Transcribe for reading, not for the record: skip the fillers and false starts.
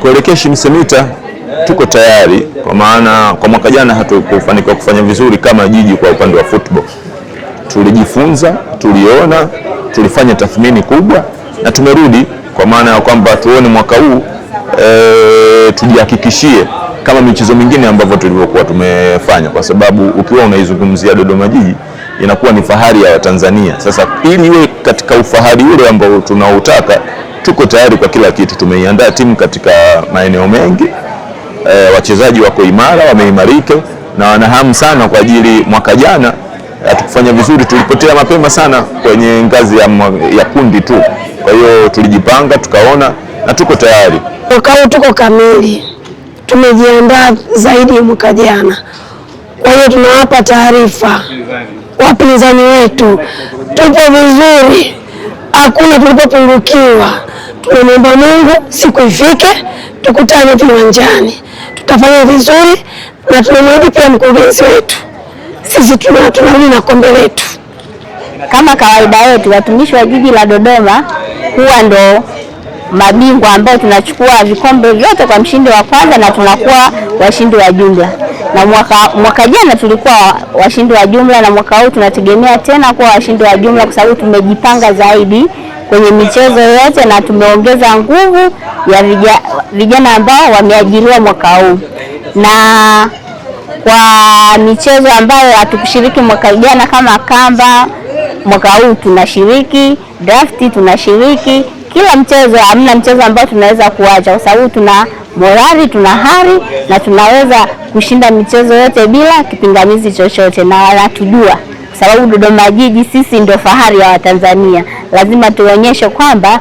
Kuelekea Shimsemita tuko tayari, kwa maana kwa mwaka jana hatukufanikiwa kufanya vizuri kama jiji. Kwa upande wa football tulijifunza, tuliona, tulifanya tathmini kubwa na tumerudi, kwa maana ya kwamba tuone mwaka huu tujihakikishie kama michezo mingine ambavyo tulivyokuwa tumefanya, kwa sababu ukiwa unaizungumzia Dodoma Jiji inakuwa ni fahari ya Watanzania. Sasa ili iwe katika ufahari ule ambao tunautaka, tuko tayari kwa kila kitu. Tumeiandaa timu katika maeneo mengi, wachezaji wako imara, wameimarika na wanahamu sana kwa ajili. Mwaka jana hatukufanya vizuri, tulipotea mapema sana kwenye ngazi ya kundi tu. Kwa hiyo tulijipanga, tukaona na tuko tayari. Mwaka huu tuko kamili, tumejiandaa zaidi mwaka jana. Kwa hiyo tunawapa taarifa wapinzani wetu, tupo vizuri, hakuna tulipopungukiwa. Tunamwomba Mungu siku ifike tukutane viwanjani, tutafanya vizuri, na tunamwomba pia mkurugenzi wetu, sisi tunarudi na kombe letu. Kama kawaida yetu, watumishi wa jiji la Dodoma huwa ndo mabingwa ambao tunachukua vikombe vyote kwa mshindi wa kwanza na tunakuwa washindi wa jumla. Na mwaka jana tulikuwa washindi wa jumla, na mwaka huu tunategemea tena kuwa washindi wa jumla, kwa sababu tumejipanga zaidi kwenye michezo yote na tumeongeza nguvu ya vijana ambao wameajiriwa mwaka huu. Na kwa michezo ambayo hatukushiriki mwaka jana kama kamba, mwaka huu tunashiriki, drafti tunashiriki, kila mchezo. Hamna mchezo ambao tunaweza kuacha, kwa sababu tuna morali, tuna hari na tunaweza kushinda michezo yote bila kipingamizi chochote, na wanatujua kwa sababu Dodoma Jiji sisi ndio fahari ya Watanzania. Lazima tuonyeshe kwamba